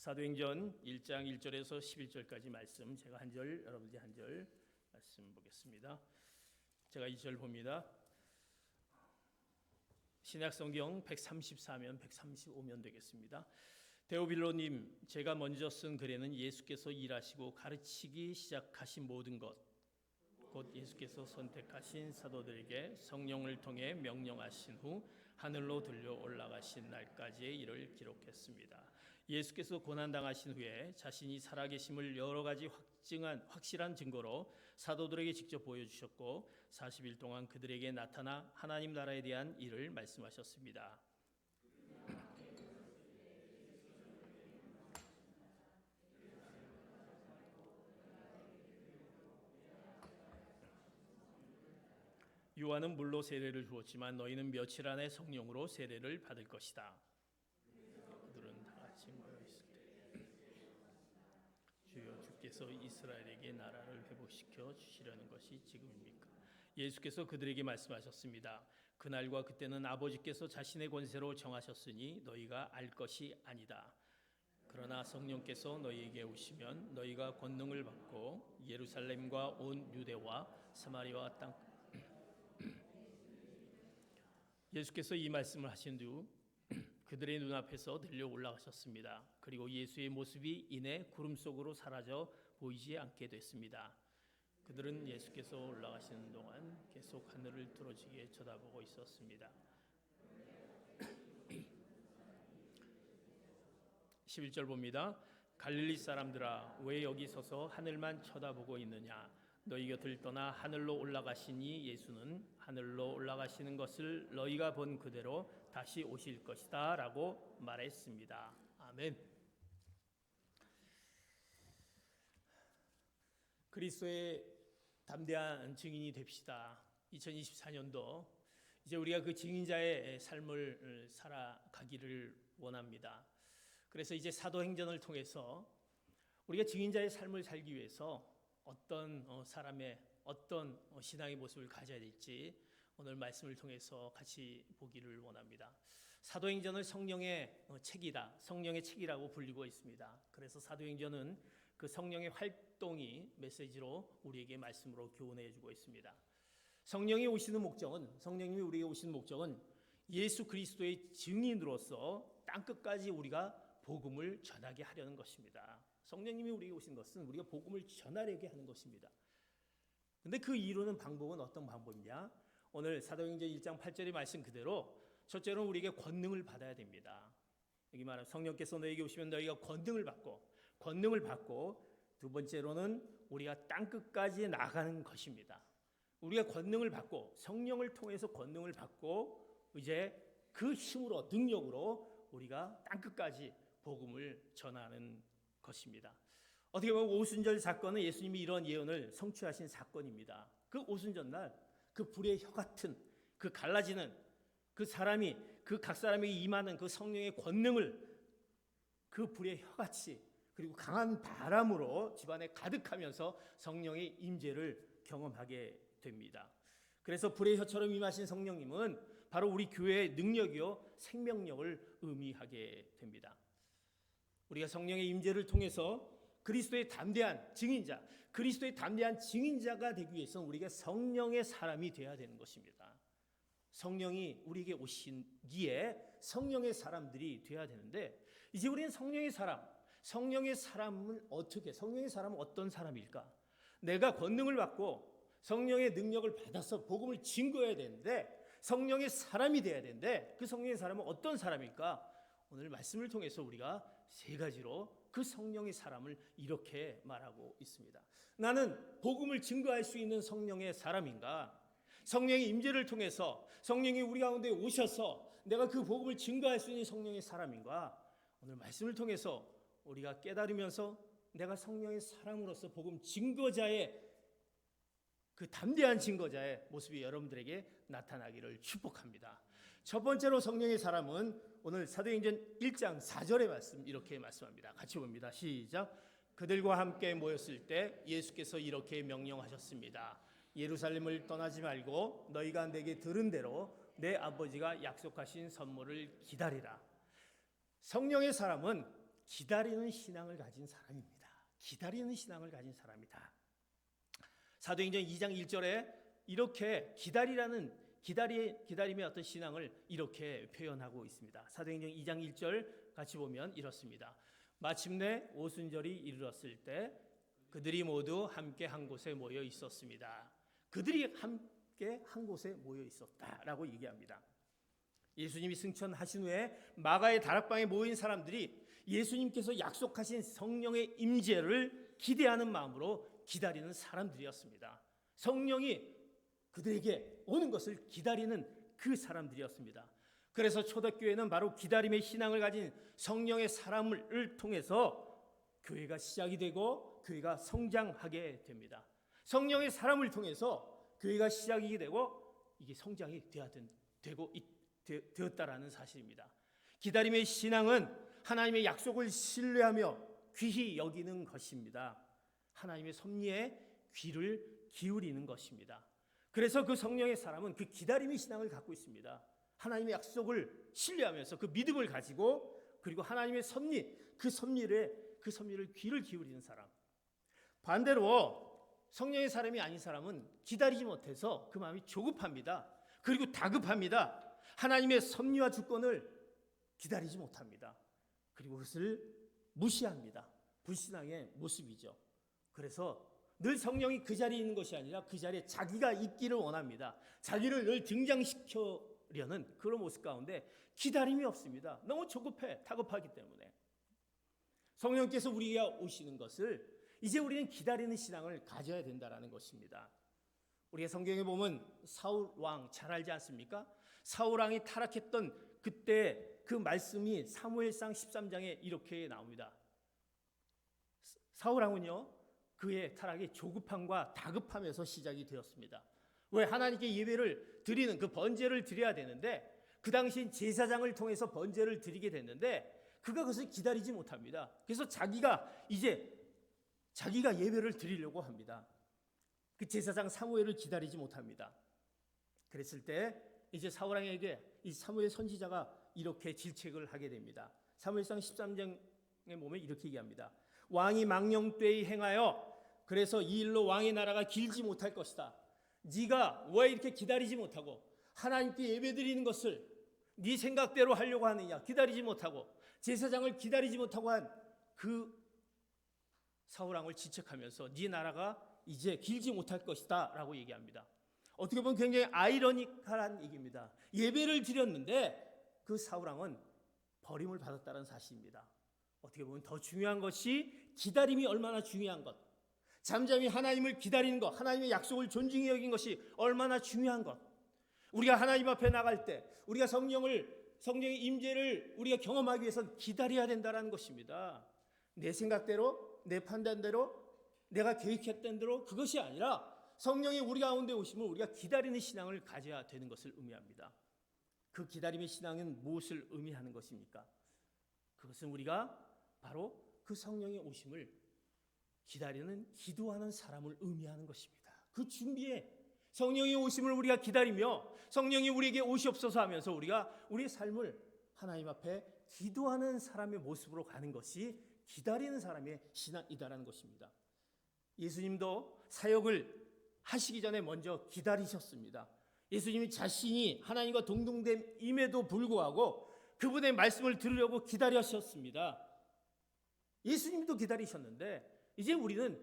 사도행전 1장 1절에서 11절까지 말씀, 제가 한 절, 여러분들이 한 절 말씀 보겠습니다. 제가 2절 봅니다. 신약성경 134면 135면 되겠습니다. 데오빌로님, 제가 먼저 쓴 글에는 예수께서 일하시고 가르치기 시작하신 모든 것, 곧 예수께서 선택하신 사도들에게 성령을 통해 명령하신 후 하늘로 들려 올라가신 날까지의 일을 기록했습니다. 예수께서 고난당하신 후에 자신이 살아계심을 여러 가지 확실한 증거로 사도들에게 직접 보여주셨고 40일 동안 그들에게 나타나 하나님 나라에 대한 일을 말씀하셨습니다. 요한은 물로 세례를 주었지만 너희는 며칠 안에 성령으로 세례를 받을 것이다. 그들은 다 같이 모여 있을 때 주여 주께서 이스라엘에게 나라를 회복시켜 주시려는 것이 지금입니까? 예수께서 그들에게 말씀하셨습니다. 그날과 그때는 아버지께서 자신의 권세로 정하셨으니 너희가 알 것이 아니다. 그러나 성령께서 너희에게 오시면 너희가 권능을 받고 예루살렘과 온 유대와 사마리아 땅 예수께서 이 말씀을 하신 후 그들의 눈앞에서 들려 올라가셨습니다. 그리고 예수의 모습이 이내 구름 속으로 사라져 보이지 않게 됐습니다. 그들은 예수께서 올라가시는 동안 계속 하늘을 뚫어지게 쳐다보고 있었습니다. 11절 봅니다. 갈릴리 사람들아, 왜 여기 서서 하늘만 쳐다보고 있느냐? 너희 곁을 떠나 하늘로 올라가시니 예수는 하늘로 올라가시는 것을 너희가 본 그대로 다시 오실 것이다 라고 말했습니다. 아멘. 그리스도의 담대한 증인이 됩시다. 2024년도 이제 우리가 그 증인자의 삶을 살아가기를 원합니다. 그래서 이제 사도행전을 통해서 우리가 증인자의 삶을 살기 위해서 어떤 사람의 어떤 신앙의 모습을 가져야 될지 오늘 말씀을 통해서 같이 보기를 원합니다. 사도행전을 성령의 책이다, 성령의 책이라고 불리고 있습니다. 그래서 사도행전은 그 성령의 활동이 메시지로 우리에게 말씀으로 교훈해 주고 있습니다. 성령이 오시는 목적은, 성령님이 우리에게 오시는 목적은 예수 그리스도의 증인으로서 땅끝까지 우리가 복음을 전하게 하려는 것입니다. 성령님이 우리에게 오신 것은 우리가 복음을 전하려게 하는 것입니다. 그런데 그 이루는 방법은 어떤 방법이냐? 오늘 사도행전 1장 8절의 말씀 그대로 첫째로는 우리에게 권능을 받아야 됩니다. 여기 말하면 성령께서 너에게 오시면 너희가 권능을 받고 두 번째로는 우리가 땅끝까지 나가는 것입니다. 우리가 권능을 받고 성령을 통해서 권능을 받고 이제 그 힘으로 능력으로 우리가 땅끝까지 복음을 전하는 것입니다. 어떻게 보면 오순절 사건은 예수님이 이런 예언을 성취하신 사건입니다. 그 오순절 날 그 불의 혀 같은 그 갈라지는 그 사람이 그 각 사람에게 임하는 그 성령의 권능을 그 불의 혀같이 그리고 강한 바람으로 집안에 가득하면서 성령의 임재를 경험하게 됩니다. 그래서 불의 혀처럼 임하신 성령님은 바로 우리 교회의 능력이요 생명력을 의미하게 됩니다. 우리가 성령의 임재를 통해서 그리스도의 담대한 증인자, 그리스도의 담대한 증인자가 되기 위해서는 우리가 성령의 사람이 되어야 되는 것입니다. 성령이 우리에게 오시기에 성령의 사람들이 되어야 되는데 이제 우리는 성령의 사람은 성령의 사람은 어떤 사람일까? 내가 권능을 받고 성령의 능력을 받아서 복음을 증거해야 되는데 성령의 사람이 되어야 되는데 그 성령의 사람은 어떤 사람일까? 오늘 말씀을 통해서 우리가 세 가지로 그 성령의 사람을 이렇게 말하고 있습니다. 나는 복음을 증거할 수 있는 성령의 사람인가? 성령의 임재를 통해서 성령이 우리 가운데 오셔서 내가 그 복음을 증거할 수 있는 성령의 사람인가? 오늘 말씀을 통해서 우리가 깨달으면서 내가 성령의 사람으로서 복음 증거자의 그 담대한 증거자의 모습이 여러분들에게 나타나기를 축복합니다. 첫 번째로 성령의 사람은 오늘 사도행전 1장 4절의 말씀 이렇게 말씀합니다. 같이 봅니다. 시작. 그들과 함께 모였을 때 예수께서 이렇게 명령하셨습니다. 예루살렘을 떠나지 말고 너희가 내게 들은 대로 내 아버지가 약속하신 선물을 기다리라. 성령의 사람은 기다리는 신앙을 가진 사람입니다. 기다리는 신앙을 가진 사람이다. 사도행전 2장 1절에 이렇게 기다림의 어떤 신앙을 이렇게 표현하고 있습니다. 사도행전 2장 1절 같이 보면 이렇습니다. 마침내 오순절이 이르렀을 때 그들이 모두 함께 한 곳에 모여 있었습니다. 그들이 함께 한 곳에 모여 있었다라고 얘기합니다. 예수님이 승천하신 후에 마가의 다락방에 모인 사람들이 예수님께서 약속하신 성령의 임재를 기대하는 마음으로 기다리는 사람들이었습니다. 성령이 그들에게 오는 것을 기다리는 그 사람들이었습니다. 그래서 초대교회는 바로 기다림의 신앙을 가진 성령의 사람을 통해서 교회가 시작이 되고 교회가 성장하게 됩니다. 성령의 사람을 통해서 교회가 시작이 되고 이게 성장이 되었다라는 사실입니다. 기다림의 신앙은 하나님의 약속을 신뢰하며 귀히 여기는 것입니다. 하나님의 섭리에 귀를 기울이는 것입니다. 그래서 그 성령의 사람은 그 기다림의 신앙을 갖고 있습니다. 하나님의 약속을 신뢰하면서 그 믿음을 가지고 그리고 하나님의 섭리, 그 섭리를 귀를 기울이는 사람. 반대로 성령의 사람이 아닌 사람은 기다리지 못해서 그 마음이 조급합니다. 그리고 다급합니다. 하나님의 섭리와 주권을 기다리지 못합니다. 그리고 그것을 무시합니다. 불신앙의 모습이죠. 그래서 늘 성령이 그 자리에 있는 것이 아니라 그 자리에 자기가 있기를 원합니다. 자기를 늘 등장시키려는 그런 모습 가운데 기다림이 없습니다. 너무 조급해, 다급하기 때문에. 성령께서 우리에게 오시는 것을 이제 우리는 기다리는 신앙을 가져야 된다는 것입니다. 우리가 성경에 보면 사울 왕 잘 알지 않습니까? 사울 왕이 타락했던 그때 그 말씀이 사무엘상 13장에 이렇게 나옵니다. 사울 왕은요, 그의 타락이 조급함과 다급함에서 시작이 되었습니다. 왜? 하나님께 예배를 드리는 그 번제를 드려야 되는데 그 당시엔 제사장을 통해서 번제를 드리게 됐는데 그가 그것을 기다리지 못합니다. 그래서 자기가 예배를 드리려고 합니다. 그 제사장 사무엘을 기다리지 못합니다. 그랬을 때 이제 사울 왕에게 이 사무엘 선지자가 이렇게 질책을 하게 됩니다. 사무엘상 13장에 보면 이렇게 얘기합니다. 왕이 망령되이 행하여 그래서 이 일로 왕의 나라가 길지 못할 것이다. 네가 왜 이렇게 기다리지 못하고 하나님께 예배드리는 것을 네 생각대로 하려고 하느냐. 기다리지 못하고 제사장을 기다리지 못하고 한 그 사울 왕을 지적하면서 네 나라가 이제 길지 못할 것이다 라고 얘기합니다. 어떻게 보면 굉장히 아이러니컬한 얘기입니다. 예배를 드렸는데 그 사울 왕은 버림을 받았다는 사실입니다. 어떻게 보면 더 중요한 것이 기다림이 얼마나 중요한 것, 잠잠히 하나님을 기다리는 것, 하나님의 약속을 존중히 여긴 것이 얼마나 중요한 것. 우리가 하나님 앞에 나갈 때 우리가 성령의 임재를 우리가 경험하기 위해서는 기다려야 된다는 것입니다. 내 생각대로, 내 판단대로, 내가 계획했던 대로 그것이 아니라 성령이 우리 가운데 오심을 우리가 기다리는 신앙을 가져야 되는 것을 의미합니다. 그 기다림의 신앙은 무엇을 의미하는 것입니까? 그것은 우리가 바로 그 성령의 오심을 기다리는 기도하는 사람을 의미하는 것입니다. 그 준비에 성령의 오심을 우리가 기다리며 성령이 우리에게 오시옵소서 하면서 우리가 우리의 삶을 하나님 앞에 기도하는 사람의 모습으로 가는 것이 기다리는 사람의 신앙이다라는 것입니다. 예수님도 사역을 하시기 전에 먼저 기다리셨습니다. 예수님이 자신이 하나님과 동등됨임에도 불구하고 그분의 말씀을 들으려고 기다리셨습니다. 예수님도 기다리셨는데 이제 우리는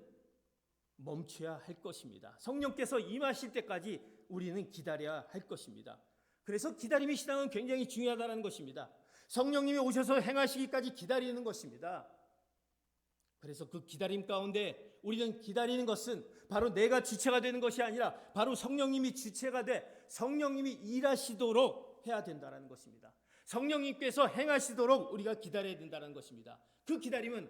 멈춰야 할 것입니다. 성령께서 임하실 때까지 우리는 기다려야 할 것입니다. 그래서 기다림의 신앙은 굉장히 중요하다는 것입니다. 성령님이 오셔서 행하시기까지 기다리는 것입니다. 그래서 그 기다림 가운데 우리는 기다리는 것은 바로 내가 주체가 되는 것이 아니라 바로 성령님이 주체가 돼 성령님이 일하시도록 해야 된다는 것입니다. 성령님께서 행하시도록 우리가 기다려야 된다는 것입니다. 그 기다림은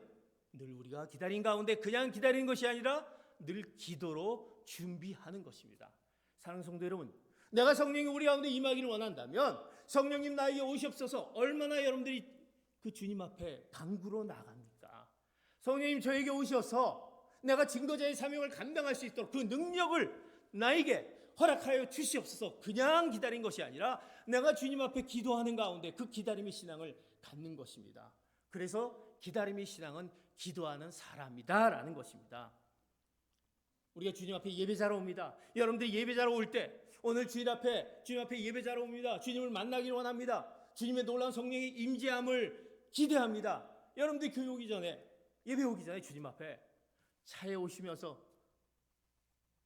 늘 우리가 기다린 가운데 그냥 기다리는 것이 아니라 늘 기도로 준비하는 것입니다. 사랑하는 성도 여러분, 내가 성령이 우리 가운데 임하기를 원한다면 성령님 나에게 오시옵소서 얼마나 여러분들이 그 주님 앞에 간구로 나갑니까? 성령님 저에게 오셔서 내가 증거자의 사명을 감당할 수 있도록 그 능력을 나에게 허락하여 주시옵소서. 그냥 기다린 것이 아니라 내가 주님 앞에 기도하는 가운데 그 기다림의 신앙을 갖는 것입니다. 그래서 기다림의 신앙은 기도하는 사람이다라는 것입니다. 우리가 주님 앞에 예배자로 옵니다. 여러분들 예배자로 올 때 오늘 주님 앞에 예배자로 옵니다. 주님을 만나기를 원합니다. 주님의 놀라운 성령의 임재함을 기대합니다. 여러분들 교회 오기 전에, 예배 오기 전에 주님 앞에 차에 오시면서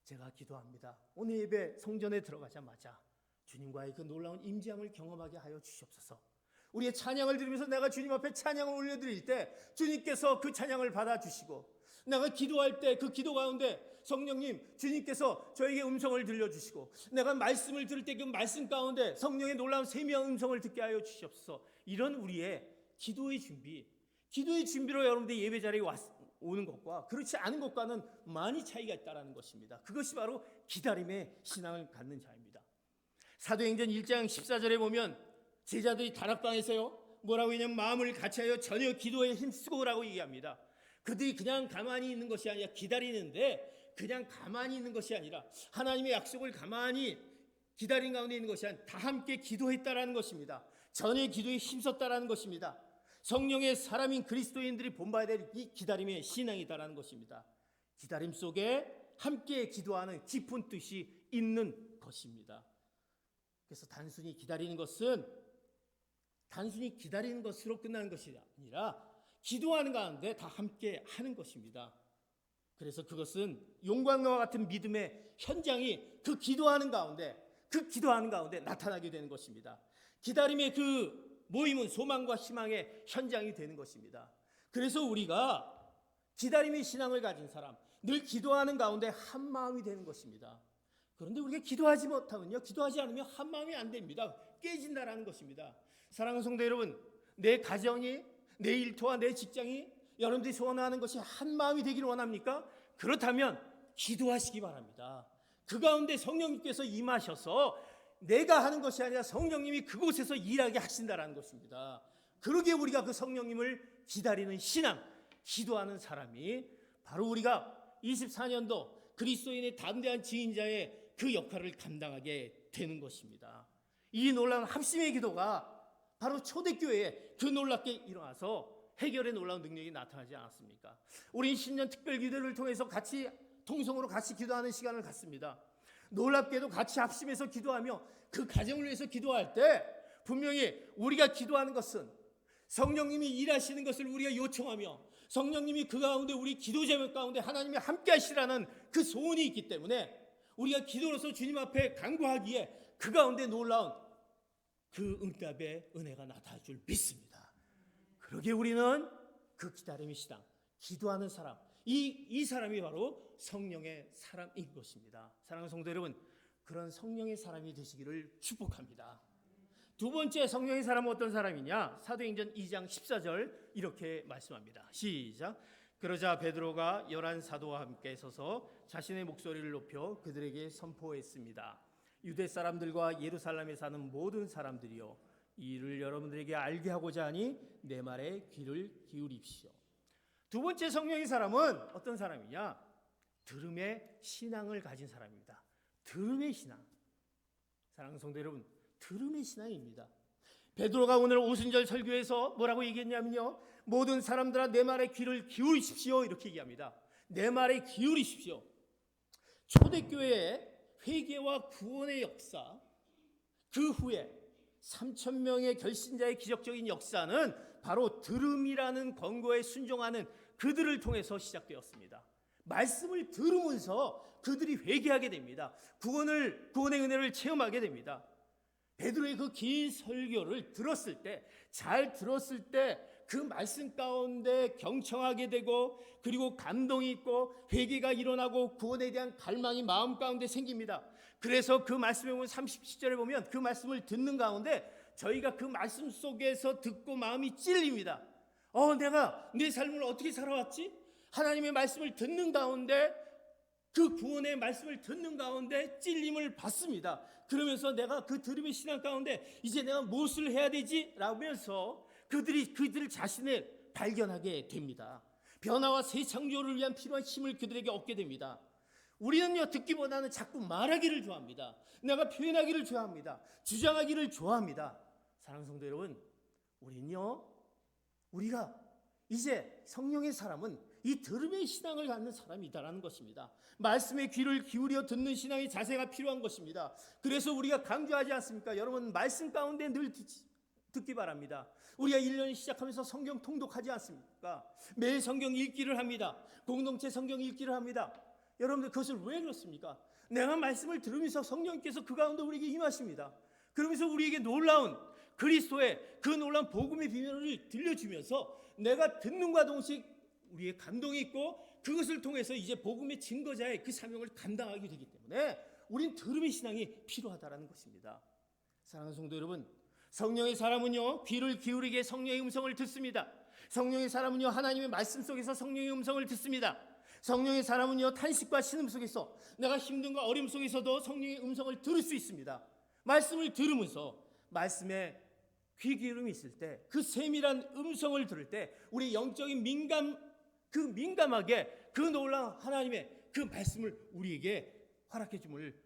제가 기도합니다. 오늘 예배 성전에 들어가자마자 주님과의 그 놀라운 임재함을 경험하게 하여 주시옵소서. 우리의 찬양을 들으면서 내가 주님 앞에 찬양을 올려드릴 때 주님께서 그 찬양을 받아주시고, 내가 기도할 때 그 기도 가운데 성령님, 주님께서 저에게 음성을 들려주시고, 내가 말씀을 들을 때 그 말씀 가운데 성령의 놀라운 세미한 음성을 듣게 하여 주시옵소서. 이런 우리의 기도의 준비로 여러분들 예배 자리에 오는 것과 그렇지 않은 것과는 많이 차이가 있다는 것입니다. 그것이 바로 기다림의 신앙을 갖는 자입니다. 사도행전 1장 14절에 보면 제자들이 다락방에서요, 뭐라고 하냐면 마음을 같이하여 전혀 기도에 힘쓰고라고 얘기합니다. 그들이 그냥 가만히 있는 것이 아니라, 기다리는데 그냥 가만히 있는 것이 아니라 하나님의 약속을 가만히 기다린 가운데 있는 것이 아니라 다 함께 기도했다라는 것입니다. 전혀 기도에 힘썼다라는 것입니다. 성령의 사람인 그리스도인들이 본받아야 될 이 기다림의 신앙이다라는 것입니다. 기다림 속에 함께 기도하는 깊은 뜻이 있는 것입니다. 그래서 단순히 기다리는 것으로 끝나는 것이 아니라 기도하는 가운데 다 함께 하는 것입니다. 그래서 그것은 용광로와 같은 믿음의 현장이 그 기도하는 가운데 나타나게 되는 것입니다. 기다림의 그 모임은 소망과 희망의 현장이 되는 것입니다. 그래서 우리가 기다림의 신앙을 가진 사람, 늘 기도하는 가운데 한 마음이 되는 것입니다. 그런데 우리가 기도하지 않으면 한 마음이 안 됩니다. 깨진다라는 것입니다. 사랑하는 성도 여러분, 내 가정이, 내 일터와 내 직장이 여러분들이 소원하는 것이 한 마음이 되기를 원합니까? 그렇다면 기도하시기 바랍니다. 그 가운데 성령님께서 임하셔서 내가 하는 것이 아니라 성령님이 그곳에서 일하게 하신다라는 것입니다. 그러기에 우리가 그 성령님을 기다리는 신앙, 기도하는 사람이 바로 우리가 24년도 그리스도인의 담대한 증인자의 그 역할을 감당하게 되는 것입니다. 이 놀라운 합심의 기도가 바로 초대교회에 그 놀랍게 일어나서 해결의 놀라운 능력이 나타나지 않았습니까? 우리 신년 특별 기도를 통해서 통성으로 같이 기도하는 시간을 갖습니다. 놀랍게도 같이 합심해서 기도하며 그 가정을 위해서 기도할 때 분명히 우리가 기도하는 것은 성령님이 일하시는 것을 우리가 요청하며 성령님이 그 가운데 우리 기도 제목 가운데 하나님이 함께 하시라는 그 소원이 있기 때문에 우리가 기도로서 주님 앞에 간구하기에 그 가운데 놀라운 그 응답의 은혜가 나타날 줄 믿습니다. 그러기에 우리는 그 기다림의 신앙, 기도하는 사람, 이 사람이 바로 성령의 사람인 것입니다. 사랑하는 성도 여러분, 그런 성령의 사람이 되시기를 축복합니다. 두 번째 성령의 사람은 어떤 사람이냐? 사도행전 2장 14절 이렇게 말씀합니다. 시작. 그러자 베드로가 11 사도와 함께 서서 자신의 목소리를 높여 그들에게 선포했습니다. 유대 사람들과 예루살렘에 사는 모든 사람들이여, 이 일을 여러분들에게 알게 하고자 하니 내 말에 귀를 기울이십시오. 두 번째 성령의 사람은 어떤 사람이냐? 들음의 신앙을 가진 사람입니다. 들음의 신앙. 사랑하는 성도 여러분, 들음의 신앙입니다. 베드로가 오늘 오순절 설교에서 뭐라고 얘기했냐면요, 모든 사람들아 내 말에 귀를 기울이십시오 이렇게 얘기합니다. 내 말에 기울이십시오. 초대교회의 회개와 구원의 역사, 그 후에 3,000명의 결신자의 기적적인 역사는 바로 들음이라는 권고에 순종하는 그들을 통해서 시작되었습니다. 말씀을 들으면서 그들이 회개하게 됩니다. 구원의 은혜를 체험하게 됩니다. 베드로의 그 긴 설교를 잘 들었을 때 그 말씀 가운데 경청하게 되고, 그리고 감동이 있고 회개가 일어나고 구원에 대한 갈망이 마음 가운데 생깁니다. 그래서 그 말씀에 보면 37절에 보면 그 말씀을 듣는 가운데 저희가 그 말씀 속에서 듣고 마음이 찔립니다. 내가 내 삶을 어떻게 살아왔지? 하나님의 말씀을 듣는 가운데, 그 구원의 말씀을 듣는 가운데 찔림을 받습니다. 그러면서 내가 그 들음의 신앙 가운데 이제 내가 무엇을 해야 되지? 라면서 그들 자신을 발견하게 됩니다. 변화와 새 창조를 위한 필요한 힘을 그들에게 얻게 됩니다. 우리는요, 듣기보다는 자꾸 말하기를 좋아합니다. 내가 표현하기를 좋아합니다. 주장하기를 좋아합니다. 사랑하는 성도 여러분, 우리가 이제 성령의 사람은 이 들음의 신앙을 갖는 사람이다라는 것입니다. 말씀에 귀를 기울여 듣는 신앙의 자세가 필요한 것입니다. 그래서 우리가 강조하지 않습니까? 여러분, 말씀 가운데 늘 듣기 바랍니다. 우리가 1년 시작하면서 성경 통독하지 않습니까? 매일 성경 읽기를 합니다. 공동체 성경 읽기를 합니다. 여러분들, 그것을 왜 그렇습니까? 내가 말씀을 들으면서 성령께서 그 가운데 우리에게 임하십니다. 그러면서 우리에게 놀라운 그리스도의 그 놀라운 복음의 비밀을 들려주면서 내가 듣는과 동시에 우리의 감동이 있고, 그것을 통해서 이제 복음의 증거자의 그 사명을 감당하게 되기 때문에 우린 들음의 신앙이 필요하다는 것입니다. 사랑하는 성도 여러분, 성령의 사람은요, 귀를 기울이게 성령의 음성을 듣습니다. 성령의 사람은요, 하나님의 말씀 속에서 성령의 음성을 듣습니다. 성령의 사람은요, 탄식과 신음 속에서, 내가 힘든과 어려움 속에서도 성령의 음성을 들을 수 있습니다. 말씀을 들으면서 말씀에 귀 기울임이 있을 때, 그 세밀한 음성을 들을 때 우리 영적인 민감하게 그 놀라운 하나님의 그 말씀을 우리에게 허락해 줌을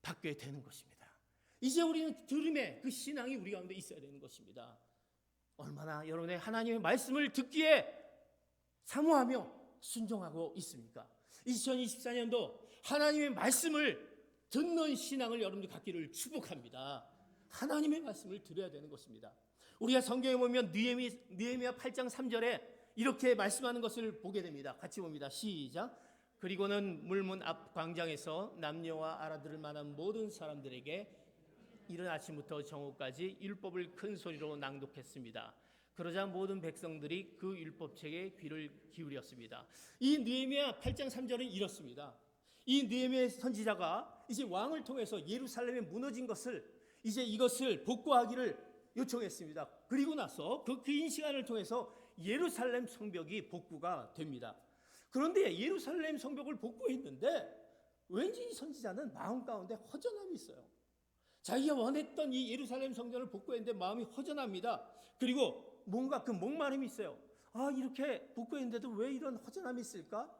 받게 되는 것입니다. 이제 우리는 들음의 그 신앙이 우리 가운데 있어야 되는 것입니다. 얼마나 여러분의 하나님의 말씀을 듣기에 사모하며 순종하고 있습니까? 2024년도 하나님의 말씀을 듣는 신앙을 여러분들 갖기를 축복합니다. 하나님의 말씀을 들어야 되는 것입니다. 우리가 성경에 보면 느헤미야 8장 3절에 이렇게 말씀하는 것을 보게 됩니다. 같이 봅니다. 시작. 그리고는 물문 앞 광장에서 남녀와 알아들을 만한 모든 사람들에게 이른 아침부터 정오까지 율법을 큰 소리로 낭독했습니다. 그러자 모든 백성들이 그 율법책에 귀를 기울였습니다. 이 느헤미야 8장 3절은 이렇습니다. 이 느헤미야 선지자가 이제 왕을 통해서 예루살렘에 무너진 것을, 이제 이것을 복구하기를 요청했습니다. 그리고 나서 그 긴 시간을 통해서 예루살렘 성벽이 복구가 됩니다. 그런데 예루살렘 성벽을 복구했는데 왠지 이 선지자는 마음 가운데 허전함이 있어요. 자기가 원했던 이 예루살렘 성전을 복구했는데 마음이 허전합니다. 그리고 뭔가 그 목마름이 있어요. 이렇게 복구했는데도 왜 이런 허전함이 있을까?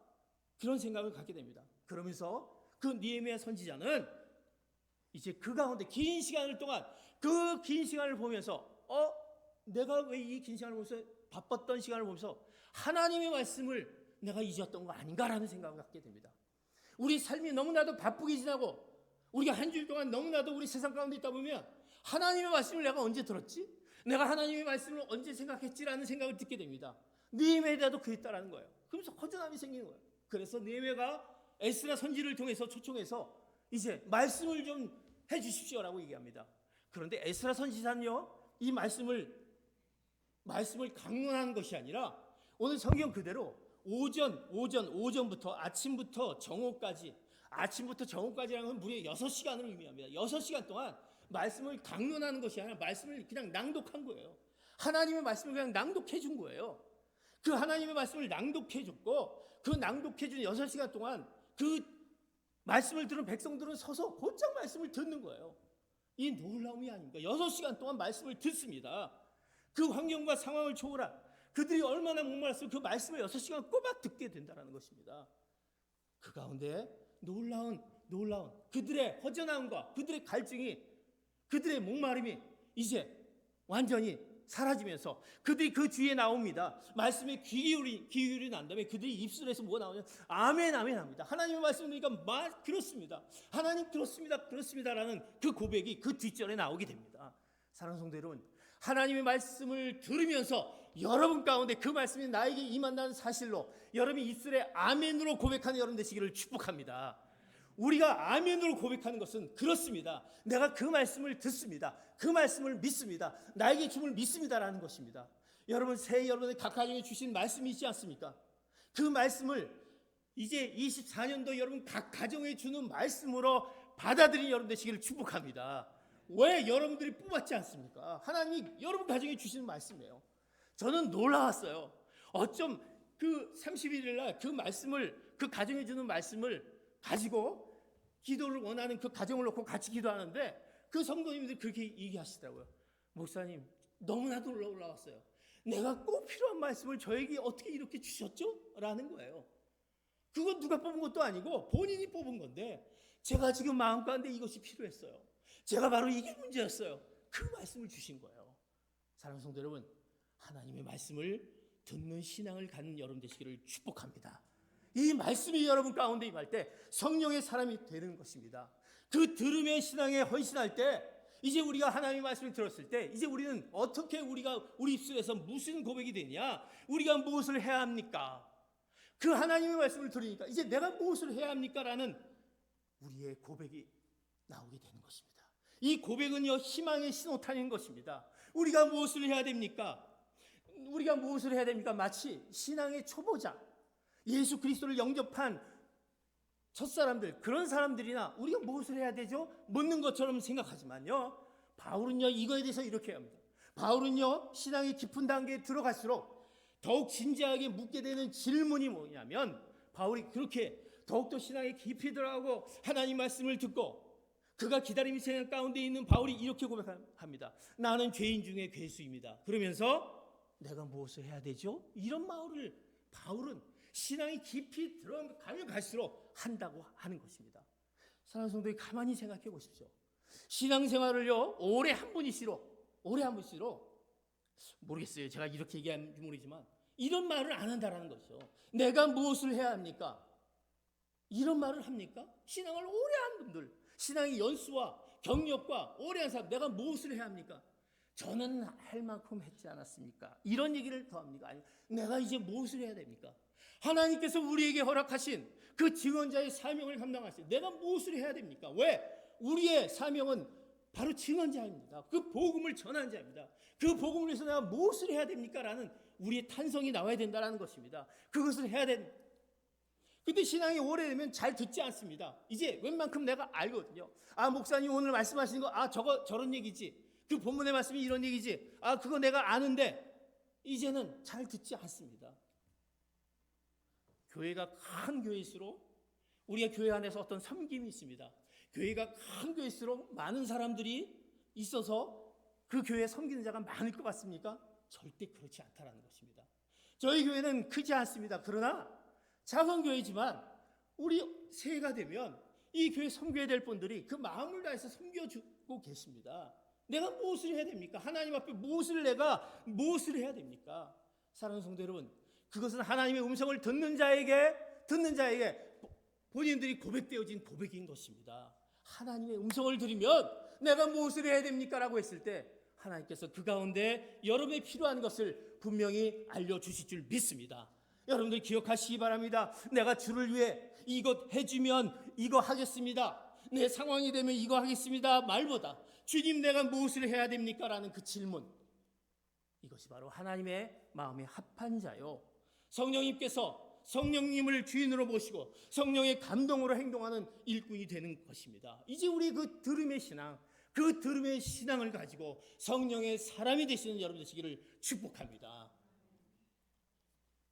그런 생각을 갖게 됩니다. 그러면서 그 느헤미야 선지자는 이제 그 가운데 긴 시간을 동안 그 긴 시간을 보면서 내가 왜 이 긴 시간을 보면서, 바빴던 시간을 보면서 하나님의 말씀을 내가 잊었던 거 아닌가라는 생각을 갖게 됩니다. 우리 삶이 너무나도 바쁘게 지나고 우리가 한 주일 동안 너무나도 우리 세상 가운데 있다 보면 하나님의 말씀을 내가 언제 들었지? 내가 하나님의 말씀을 언제 생각했지라는 생각을 듣게 됩니다. 느헤미야도 그랬다라는 거예요. 그러면서 허전함이 생기는 거예요. 그래서 느헤미야가 에스라 선지를 통해서 초청해서 이제 말씀을 좀 해주십시오라고 얘기합니다. 그런데 에스라 선지자는요, 이 말씀을 강론하는 것이 아니라 오늘 성경 그대로 오전부터 아침부터 정오까지라는 건 무려 6시간을 의미합니다. 6시간 동안 말씀을 강론하는 것이 아니라 말씀을 그냥 낭독한 거예요. 하나님의 말씀을 그냥 낭독해 준 거예요. 그 하나님의 말씀을 낭독해 줬고, 그 낭독해 준 6시간 동안 그 말씀을 들은 백성들은 서서 곧장 말씀을 듣는 거예요. 이 놀라움이 아닙니까? 6시간 동안 말씀을 듣습니다. 그 환경과 상황을 초월한 그들이 얼마나 목말랐으면 그 말씀을 6시간 꼬박 듣게 된다는 것입니다. 그 가운데 놀라운 그들의 허전함과 그들의 갈증이, 그들의 목마름이 이제 완전히 사라지면서 그들이 그 뒤에 나옵니다. 말씀에 귀 기울이 난 다음에 그들이 입술에서 뭐가 나오냐? 아멘 합니다. 하나님의 말씀을 들으니까 그렇습니다. 하나님 그렇습니다라는 그 고백이 그 뒷절에 나오게 됩니다. 사랑하는 성도 여러분, 하나님의 말씀을 들으면서 여러분 가운데 그 말씀이 나에게 임한다는 사실로 여러분이 입술에 아멘으로 고백하는 여러분 되시기를 축복합니다. 우리가 아멘으로 고백하는 것은 그렇습니다. 내가 그 말씀을 듣습니다. 그 말씀을 믿습니다. 나에게 줌을 믿습니다라는 것입니다. 여러분, 새해 여러분의 각 가정에 주신 말씀이 있지 않습니까? 그 말씀을 이제 24년도 여러분 각 가정에 주는 말씀으로 받아들인 여러분 되시기를 축복합니다. 왜? 여러분들이 뽑았지 않습니까? 하나님이 여러분 가정에 주시는 말씀이에요. 저는 놀라웠어요. 어쩜 그 31일 날 그 말씀을, 그 가정에 주는 말씀을 가지고 기도를 원하는 그 가정을 놓고 같이 기도하는데 그 성도님들이 그렇게 얘기하시더라고요. 목사님, 너무나도 놀라웠어요. 내가 꼭 필요한 말씀을 저에게 어떻게 이렇게 주셨죠? 라는 거예요. 그건 누가 뽑은 것도 아니고 본인이 뽑은 건데, 제가 지금 마음 가운데 이것이 필요했어요. 제가 바로 이게 문제였어요. 그 말씀을 주신 거예요. 사랑하는 성도 여러분, 하나님의 말씀을 듣는 신앙을 갖는 여러분 되시기를 축복합니다. 이 말씀이 여러분 가운데 임할 때 성령의 사람이 되는 것입니다. 그 들음의 신앙에 헌신할 때 이제 우리가 하나님의 말씀을 들었을 때 이제 우리는 어떻게 우리 입술에서 무슨 고백이 되냐? 우리가 무엇을 해야 합니까? 그 하나님의 말씀을 들으니까 이제 내가 무엇을 해야 합니까? 라는 우리의 고백이 나오게 되는 것입니다. 이 고백은요, 희망의 신호탄인 것입니다. 우리가 무엇을 해야 됩니까? 우리가 무엇을 해야 됩니까? 마치 신앙의 초보자, 예수 그리스도를 영접한 첫사람들, 그런 사람들이나 우리가 무엇을 해야 되죠? 묻는 것처럼 생각하지만요, 바울은요, 이거에 대해서 이렇게 합니다. 바울은요, 신앙의 깊은 단계에 들어갈수록 더욱 진지하게 묻게 되는 질문이 뭐냐면, 바울이 그렇게 더욱더 신앙에 깊이 들어가고 하나님 말씀을 듣고 그가 기다림의 생각 가운데 있는 바울이 이렇게 고백합니다. 나는 죄인 중에 괴수입니다. 그러면서 내가 무엇을 해야 되죠? 이런 말을 바울은 신앙이 깊이 들어가면 갈수록 한다고 하는 것입니다. 사랑하는 성도님, 가만히 생각해 보십시오. 신앙생활을요, 오래 한 분일수록 모르겠어요. 제가 이렇게 얘기하는지 모르지만 이런 말을 안 한다라는 것이죠. 내가 무엇을 해야 합니까? 이런 말을 합니까? 신앙을 오래 한 분들, 신앙의 연수와 경력과 오래 한 사람, 내가 무엇을 해야 합니까? 저는 할 만큼 했지 않았습니까? 이런 얘기를 더 합니까? 아니, 내가 이제 무엇을 해야 됩니까? 하나님께서 우리에게 허락하신 그 증언자의 사명을 감당하실 때 내가 무엇을 해야 됩니까? 왜? 우리의 사명은 바로 증언자입니다. 그 복음을 전하는 자입니다. 그 복음을 위해서 내가 무엇을 해야 됩니까? 라는 우리의 탄성이 나와야 된다는 것입니다. 그것을 해야 됩니다. 근데 신앙이 오래되면 잘 듣지 않습니다. 이제 웬만큼 내가 알거든요. 아, 목사님 오늘 말씀하신 거, 아, 저런 얘기지. 그 본문의 말씀이 이런 얘기지. 아, 그거 내가 아는데 이제는 잘 듣지 않습니다. 교회가 큰 교회일수록 우리가 교회 안에서 어떤 섬김이 있습니다. 교회가 큰 교회일수록 많은 사람들이 있어서 그 교회에 섬기는 자가 많을 것 같습니까? 절대 그렇지 않다라는 것입니다. 저희 교회는 크지 않습니다. 그러나 작은 교회지만 우리 새해가 되면 이 교회 섬겨야 될 분들이 그 마음을 다해서 섬겨주고 계십니다. 내가 무엇을 해야 됩니까? 하나님 앞에 무엇을 해야 됩니까? 사랑하는 성도 여러분, 그것은 하나님의 음성을 듣는 자에게 본인들이 고백되어진 고백인 것입니다. 하나님의 음성을 들으면 내가 무엇을 해야 됩니까? 라고 했을 때 하나님께서 그 가운데 여러분의 필요한 것을 분명히 알려주실 줄 믿습니다. 여러분들 기억하시기 바랍니다. 내가 주를 위해 이것 해주면 이거 하겠습니다. 내 상황이 되면 이거 하겠습니다. 말보다 주님 내가 무엇을 해야 됩니까? 라는 그 질문, 이것이 바로 하나님의 마음에 합한 자요, 성령님께서 성령님을 주인으로 모시고 성령의 감동으로 행동하는 일꾼이 되는 것입니다. 이제 우리 그 들음의 신앙을 가지고 성령의 사람이 되시는 여러분 되시기를 축복합니다.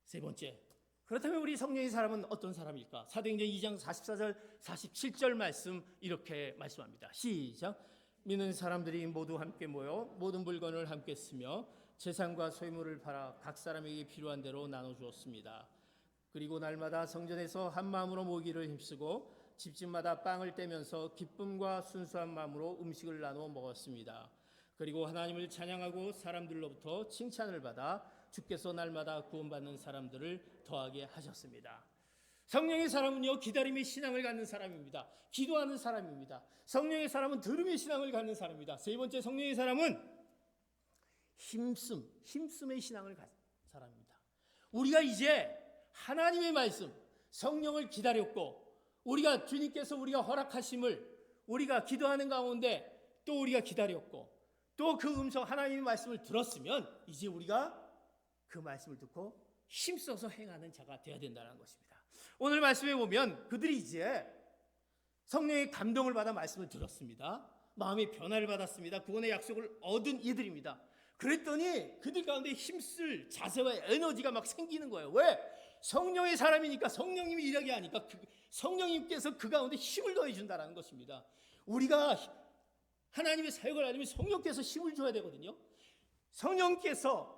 세 번째, 그렇다면 우리 성령의 사람은 어떤 사람일까? 사도행전 2장 44절 47절 말씀 이렇게 말씀합니다. 시작. 믿는 사람들이 모두 함께 모여 모든 물건을 함께 쓰며 재산과 소유물을 팔아 각 사람에게 필요한 대로 나눠주었습니다. 그리고 날마다 성전에서 한 마음으로 모이기를 힘쓰고 집집마다 빵을 떼면서 기쁨과 순수한 마음으로 음식을 나누어 먹었습니다. 그리고 하나님을 찬양하고 사람들로부터 칭찬을 받아 주께서 날마다 구원받는 사람들을 더하게 하셨습니다. 성령의 사람은요, 기다림의 신앙을 갖는 사람입니다. 기도하는 사람입니다. 성령의 사람은 들음의 신앙을 갖는 사람입니다. 세 번째, 성령의 사람은 힘씀의 신앙을 갖는 사람입니다. 우리가 이제 하나님의 말씀, 성령을 기다렸고, 우리가 주님께서 우리가 허락하심을 우리가 기도하는 가운데 또 우리가 기다렸고, 또 그 음성 하나님의 말씀을 들었으면 이제 우리가 그 말씀을 듣고 힘써서 행하는 자가 되어야 된다는 것입니다. 오늘 말씀에 보면 그들이 이제 성령의 감동을 받아 말씀을 들었습니다. 마음의 변화를 받았습니다. 구원의 약속을 얻은 이들입니다. 그랬더니 그들 가운데 힘쓸 자세와 에너지가 막 생기는 거예요. 왜? 성령의 사람이니까, 성령님이 일하게 하니까 성령님께서 그 가운데 힘을 더해준다는 것입니다. 우리가 하나님의 사역을 하려면 성령께서 힘을 줘야 되거든요. 성령께서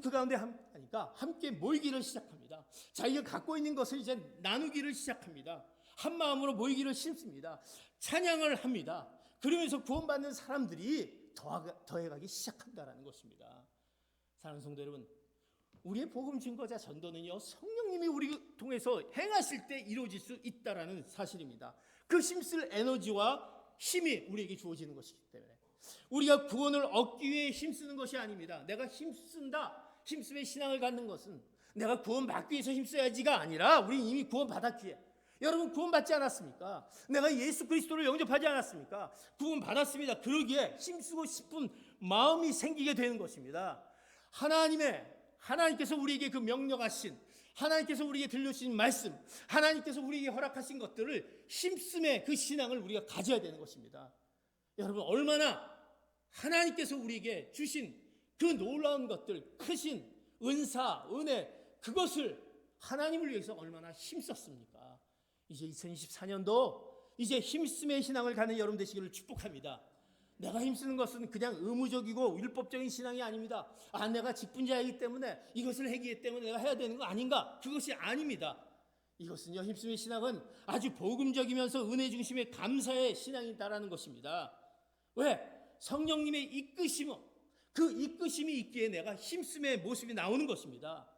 그 가운데 하니까 함께 모이기를 시작합니다. 자기가 갖고 있는 것을 이제 나누기를 시작합니다. 한 마음으로 모이기를 심습니다. 찬양을 합니다. 그러면서 구원받는 사람들이 더해가기 시작한다는 것입니다. 사랑하는 성도 여러분, 우리의 복음 증거자 전도는요, 성령님이 우리 통해서 행하실 때 이루어질 수 있다라는 사실입니다. 그 힘쓸 에너지와 힘이 우리에게 주어지는 것이기 때문에 우리가 구원을 얻기 위해 힘쓰는 것이 아닙니다. 내가 힘쓴다, 힘쓰의 신앙을 갖는 것은 내가 구원받기 위해서 힘써야지가 아니라 우리 이미 구원받았기에, 여러분 구원받지 않았습니까? 내가 예수 그리스도를 영접하지 않았습니까? 구원받았습니다. 그러기에 힘쓰고 싶은 마음이 생기게 되는 것입니다. 하나님께서 우리에게 그 명령하신, 하나님께서 우리에게 들려주신 말씀, 하나님께서 우리에게 허락하신 것들을 힘쓰의 그 신앙을 우리가 가져야 되는 것입니다. 여러분, 얼마나 하나님께서 우리에게 주신 그 놀라운 것들, 크신 은사, 은혜, 그것을 하나님을 위해서 얼마나 힘썼습니까? 이제 2024년도 이제 힘쓰의 신앙을 가는 여러분 되시기를 축복합니다. 내가 힘쓰는 것은 그냥 의무적이고 율법적인 신앙이 아닙니다. 내가 직분자이기 때문에 이것을 하기 때문에 내가 해야 되는 거 아닌가? 그것이 아닙니다. 이것은요, 힘쓰의 신앙은 아주 복음적이면서 은혜 중심의 감사의 신앙이다라는 것입니다. 왜? 성령님의 그 이끄심이 있기에 내가 힘쓰의 모습이 나오는 것입니다.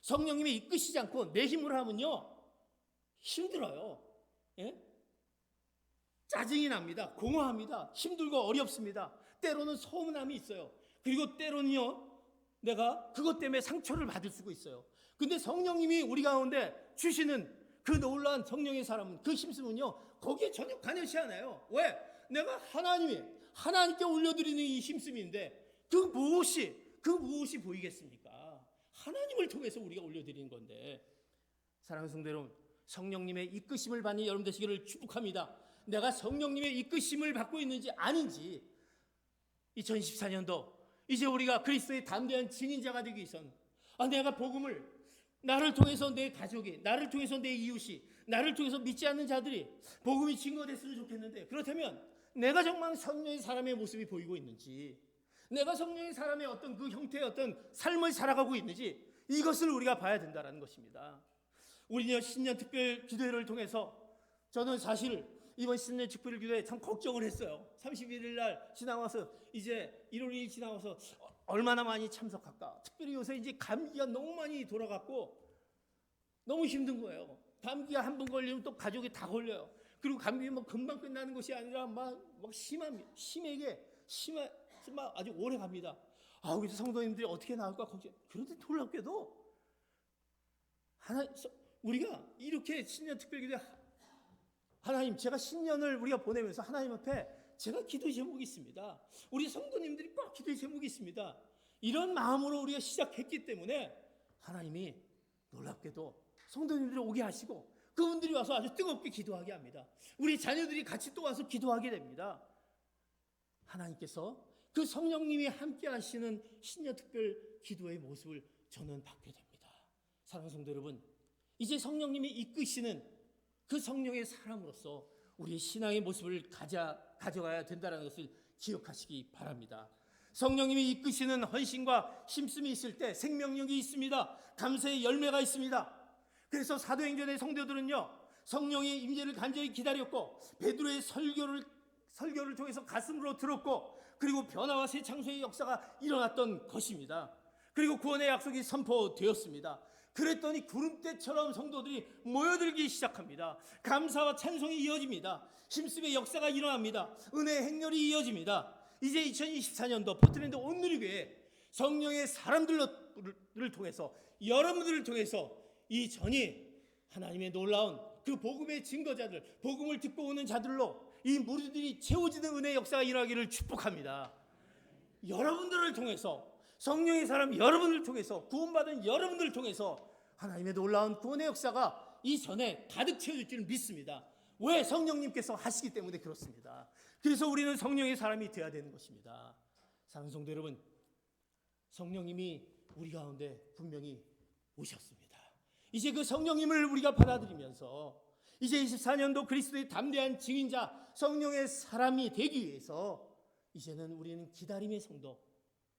성령님이 이끄시지 않고 내 힘으로 하면요, 힘들어요. 예? 짜증이 납니다. 공허합니다. 힘들고 어렵습니다. 때로는 서운함이 있어요. 그리고 때로는요, 내가 그것 때문에 상처를 받을 수가 있어요. 근데 성령님이 우리 가운데 주시는 그 놀라운 성령의 사람은, 그 힘쓰면요, 거기에 전혀 관여시 않아요. 왜? 내가 하나님께 올려드리는 이 힘씀인데 그 무엇이 보이겠습니까? 하나님을 통해서 우리가 올려드리는 건데. 사랑하는 성도 여러분, 성령님의 이끄심을 받는 여러분 되시기를 축복합니다. 내가 성령님의 이끄심을 받고 있는지 아닌지, 2024년도 이제 우리가 그리스도의 담대한 증인자가 되기 위해서는 내가 복음을, 나를 통해서 내 가족이, 나를 통해서 내 이웃이, 나를 통해서 믿지 않는 자들이 복음이 증거됐으면 좋겠는데, 그렇다면 내가 정말 성령의 사람의 모습이 보이고 있는지, 내가 성령의 사람의 어떤 그 형태의 어떤 삶을 살아가고 있는지, 이것을 우리가 봐야 된다는 것입니다. 우리는 신년 특별 기도회를 통해서 저는 사실 이번 신년 특별 기도회에 참 걱정을 했어요. 31일 날 지나와서 이제 1월 1일 지나와서 얼마나 많이 참석할까. 특별히 요새 이제 감기가 너무 많이 돌아갔고 너무 힘든 거예요. 감기가 한 번 걸리면 또 가족이 다 걸려요. 그리고 감기 금방 끝나는 것이 아니라 막 심하게 아주 오래 갑니다. 그래서 성도님들이 어떻게 나올까 걱정. 그런데 놀랍게도 우리가 이렇게 신년 특별기도회, 하나님, 제가 신년을 우리가 보내면서 하나님 앞에 제가 기도의 제목이 있습니다. 우리 성도님들이 꼭 기도의 제목이 있습니다. 이런 마음으로 우리가 시작했기 때문에 하나님이 놀랍게도 성도님들이 오게 하시고 그분들이 와서 아주 뜨겁게 기도하게 합니다. 우리 자녀들이 같이 또 와서 기도하게 됩니다. 하나님께서 그 성령님이 함께 하시는 신년 특별 기도의 모습을 저는 받게 됩니다. 사랑하는 성도 여러분, 이제 성령님이 이끄시는 그 성령의 사람으로서 우리의 신앙의 모습을 가져가야 된다는 것을 기억하시기 바랍니다. 성령님이 이끄시는 헌신과 힘씀이 있을 때 생명력이 있습니다. 감사의 열매가 있습니다. 그래서 사도행전의 성도들은요, 성령의 임재를 간절히 기다렸고 베드로의 설교를 통해서 가슴으로 들었고, 그리고 변화와 새 창조의 역사가 일어났던 것입니다. 그리고 구원의 약속이 선포되었습니다. 그랬더니 구름대처럼 성도들이 모여들기 시작합니다. 감사와 찬송이 이어집니다. 힘쓰의 역사가 일어납니다. 은혜의 행렬이 이어집니다. 이제 2024년도 포트랜드 온누리교회 성령의 사람들을 통해서, 여러분들을 통해서 이 전이 하나님의 놀라운 그 복음의 증거자들, 복음을 듣고 오는 자들로 이 무리들이 채워지는 은혜의 역사가 일어나기를 축복합니다. 여러분들을 통해서, 성령의 사람 여러분을 통해서, 구원받은 여러분들을 통해서 하나님의 놀라운 구원의 역사가 이 전에 가득 채워질 줄 믿습니다. 왜? 성령님께서 하시기 때문에 그렇습니다. 그래서 우리는 성령의 사람이 되어야 되는 것입니다. 사랑하는 성도 여러분, 성령님이 우리 가운데 분명히 오셨습니다. 이제 그 성령님을 우리가 받아들이면서 이제 24년도 그리스도의 담대한 증인자, 성령의 사람이 되기 위해서 이제는 우리는 기다림의 성도,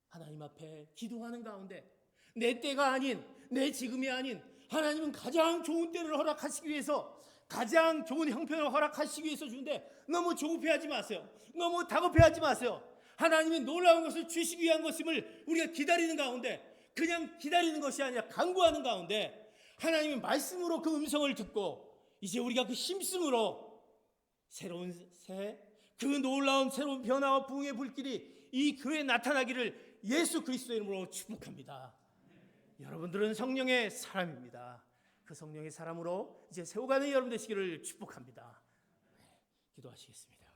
하나님 앞에 기도하는 가운데 내 때가 아닌, 내 지금이 아닌, 하나님은 가장 좋은 때를 허락하시기 위해서, 가장 좋은 형편을 허락하시기 위해서 주는데 너무 조급해하지 마세요. 너무 다급해하지 마세요. 하나님이 놀라운 것을 주시기 위한 것임을 우리가 기다리는 가운데, 그냥 기다리는 것이 아니라 간구하는 가운데 하나님의 말씀으로 그 음성을 듣고 이제 우리가 그 힘쓰므로 새로운 새, 그 놀라운 새로운 변화와 부흥의 불길이 이 교회에 나타나기를 예수 그리스도의 이름으로 축복합니다. 여러분들은 성령의 사람입니다. 그 성령의 사람으로 이제 세워가는 여러분 되시기를 축복합니다. 기도하시겠습니다.